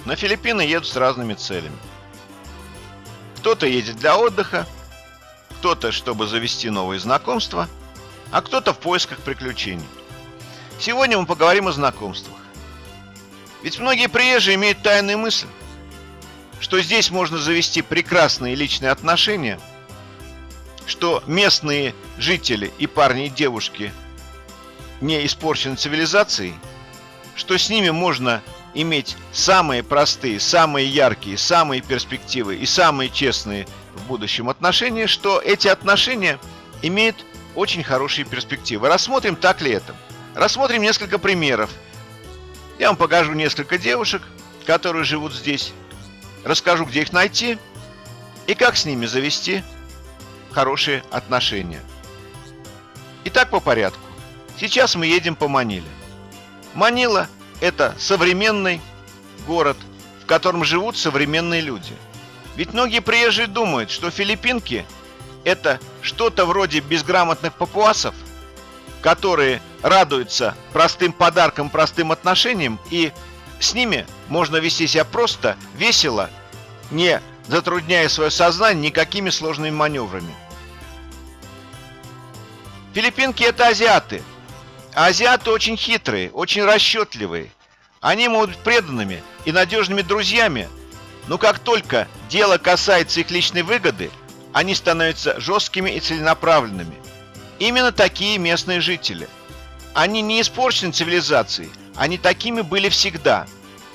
На Филиппины едут с разными целями. Кто-то едет для отдыха, кто-то, чтобы завести новые знакомства, а кто-то в поисках приключений. Сегодня мы поговорим о знакомствах. Ведь многие приезжие имеют тайную мысль, что здесь можно завести прекрасные личные отношения, что местные жители и парни и девушки не испорчены цивилизацией, что с ними можно иметь самые простые, самые яркие, самые перспективы и самые честные в будущем отношения, что эти отношения имеют очень хорошие перспективы. Рассмотрим, так ли это. Рассмотрим несколько примеров. Я вам покажу несколько девушек, которые живут здесь, расскажу, где их найти и как с ними завести хорошие отношения. Итак, по порядку. Сейчас мы едем по Маниле. Манила – это современный город, в котором живут современные люди. Ведь многие приезжие думают, что филиппинки – это что-то вроде безграмотных папуасов, которые радуются простым подаркам, простым отношениям, и с ними можно вести себя просто, весело, не затрудняя свое сознание никакими сложными маневрами. Филиппинки – это азиаты. А азиаты очень хитрые, очень расчетливые. Они могут быть преданными и надежными друзьями, но как только дело касается их личной выгоды, они становятся жесткими и целенаправленными. Именно такие местные жители. Они не испорчены цивилизацией, они такими были всегда.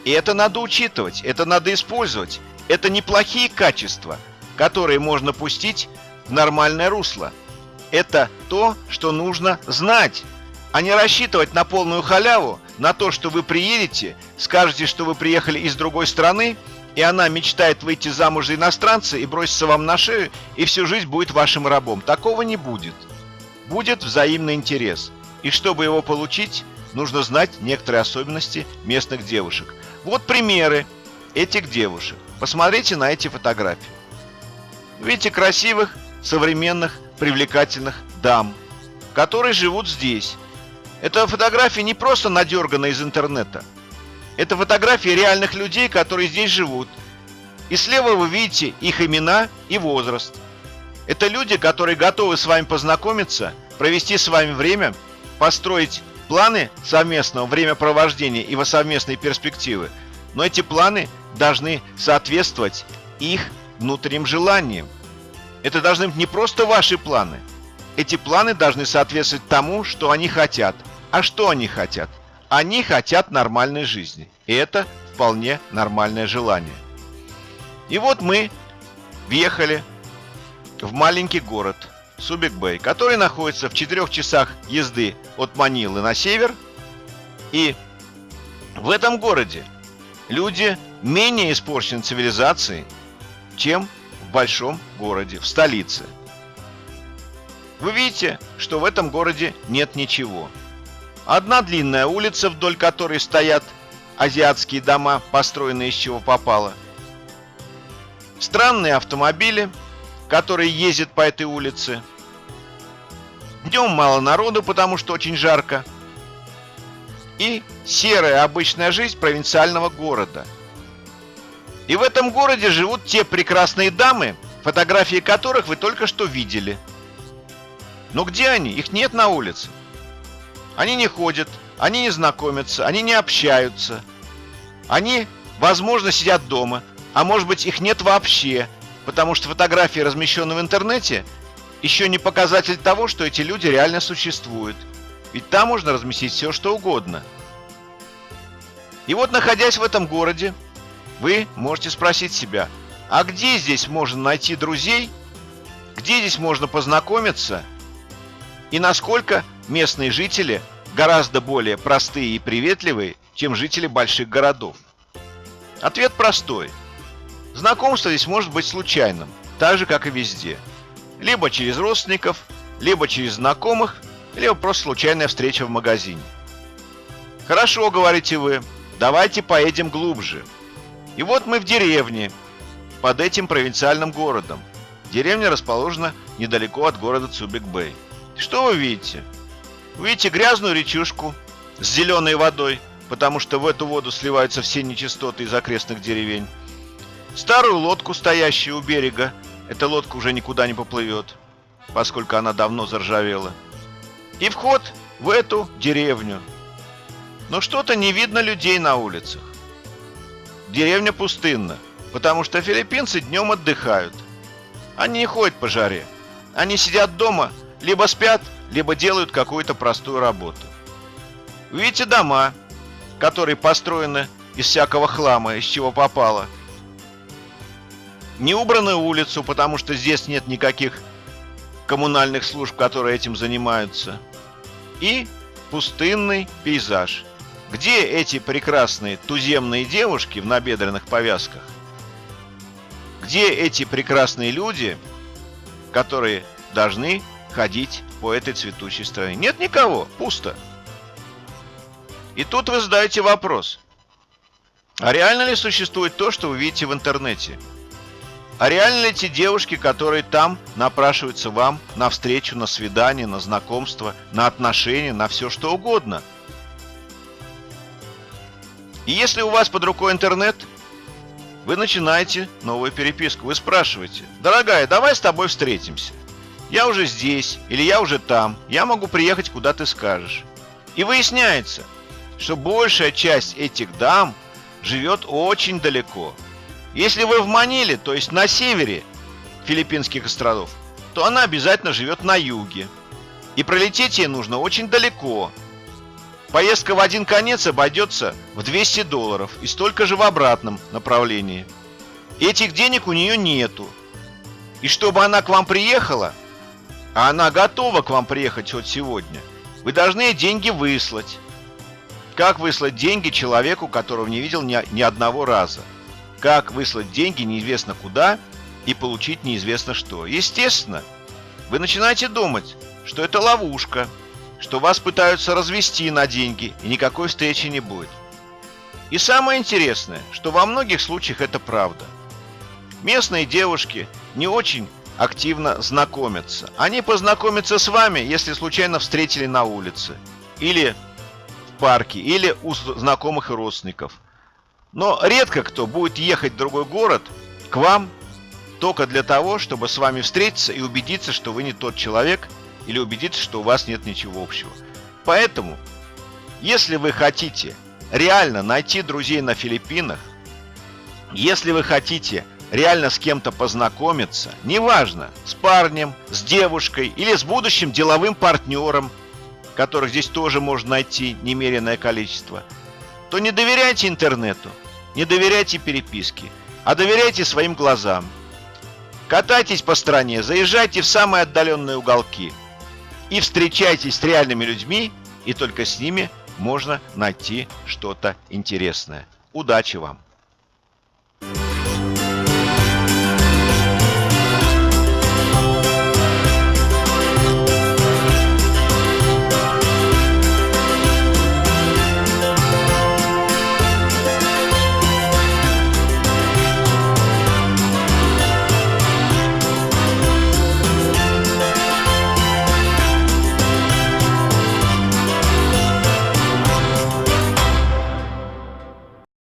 И это надо учитывать, это надо использовать. Это неплохие качества, которые можно пустить в нормальное русло. Это то, что нужно знать, а не рассчитывать на полную халяву, на то, что вы приедете, скажете, что вы приехали из другой страны, и она мечтает выйти замуж за иностранца и броситься вам на шею, и всю жизнь будет вашим рабом. Такого не будет. Будет взаимный интерес. И чтобы его получить, нужно знать некоторые особенности местных девушек. Вот примеры этих девушек. Посмотрите на эти фотографии. Видите красивых, современных, привлекательных дам, которые живут здесь. Это фотографии не просто надерганы из интернета. Это фотографии реальных людей, которые здесь живут. И слева вы видите их имена и возраст. Это люди, которые готовы с вами познакомиться, провести с вами время, построить планы совместного времяпровождения и совместные перспективы. Но эти планы должны соответствовать их внутренним желаниям. Это должны быть не просто ваши планы. Эти планы должны соответствовать тому, что они хотят. А что они хотят? Они хотят нормальной жизни. И это вполне нормальное желание. И вот мы въехали в маленький город Субик-Бэй, который находится в 4 часах езды от Манилы на север. И в этом городе люди менее испорчены цивилизацией, чем в большом городе, в столице. Вы видите, что в этом городе нет ничего. Одна длинная улица, вдоль которой стоят азиатские дома, построенные из чего попало. Странные автомобили, которые ездят по этой улице. Днем мало народу, потому что очень жарко. И серая обычная жизнь провинциального города. И в этом городе живут те прекрасные дамы, фотографии которых вы только что видели. Но где они? Их нет на улице. Они не ходят, они не знакомятся, они не общаются. Они, возможно, сидят дома, а может быть, их нет вообще, потому что фотографии, размещенные в интернете, еще не показатель того, что эти люди реально существуют. Ведь там можно разместить все, что угодно. И вот, находясь в этом городе, вы можете спросить себя, а где здесь можно найти друзей, где здесь можно познакомиться, и насколько местные жители гораздо более простые и приветливые, чем жители больших городов? Ответ простой. Знакомство здесь может быть случайным, так же, как и везде. Либо через родственников, либо через знакомых, либо просто случайная встреча в магазине. Хорошо, говорите вы, давайте поедем глубже. И вот мы в деревне, под этим провинциальным городом. Деревня расположена недалеко от города Субик-Бэй. Что вы видите? Вы видите грязную речушку с зеленой водой, потому что в эту воду сливаются все нечистоты из окрестных деревень. Старую лодку, стоящую у берега. Эта лодка уже никуда не поплывет, поскольку она давно заржавела. И вход в эту деревню. Но что-то не видно людей на улицах. Деревня пустынна, потому что филиппинцы днем отдыхают. Они не ходят по жаре. Они сидят дома, либо спят, либо делают какую-то простую работу. Видите дома, которые построены из всякого хлама, из чего попало. Не убранную улицу, потому что здесь нет никаких коммунальных служб, которые этим занимаются. И пустынный пейзаж. Где эти прекрасные туземные девушки в набедренных повязках? Где эти прекрасные люди, которые должны ходить по этой цветущей стране? Нет никого, пусто. И тут вы задаете вопрос: а реально ли существует то, что вы видите в интернете? А реально ли те девушки, которые там напрашиваются вам на встречу, на свидание, на знакомство, на отношения, на все что угодно? И если у вас под рукой интернет, вы начинаете новую переписку. Вы спрашиваете: дорогая, давай с тобой встретимся. Я уже здесь или я уже там. Я могу приехать, куда ты скажешь. И выясняется, что большая часть этих дам живет очень далеко. Если вы в Маниле, то есть на севере Филиппинских островов, то она обязательно живет на юге. И пролететь ей нужно очень далеко. Поездка в один конец обойдется в $200 и столько же в обратном направлении. Этих денег у нее нету. И чтобы она к вам приехала, а она готова к вам приехать вот сегодня, вы должны ей деньги выслать. Как выслать деньги человеку, которого не видел ни одного раза? Как выслать деньги неизвестно куда и получить неизвестно что? Естественно, вы начинаете думать, что это ловушка, что вас пытаются развести на деньги, и никакой встречи не будет. И самое интересное, что во многих случаях это правда. Местные девушки не очень активно знакомятся. Они познакомятся с вами, если случайно встретили на улице, или в парке, или у знакомых и родственников. Но редко кто будет ехать в другой город к вам только для того, чтобы с вами встретиться и убедиться, что вы не тот человек, или убедиться, что у вас нет ничего общего. Поэтому, если вы хотите реально найти друзей на Филиппинах, если вы хотите реально с кем-то познакомиться, неважно, с парнем, с девушкой или с будущим деловым партнером, которых здесь тоже можно найти немереное количество, то не доверяйте интернету, не доверяйте переписке, а доверяйте своим глазам. Катайтесь по стране, заезжайте в самые отдаленные уголки и встречайтесь с реальными людьми, и только с ними можно найти что-то интересное. Удачи вам!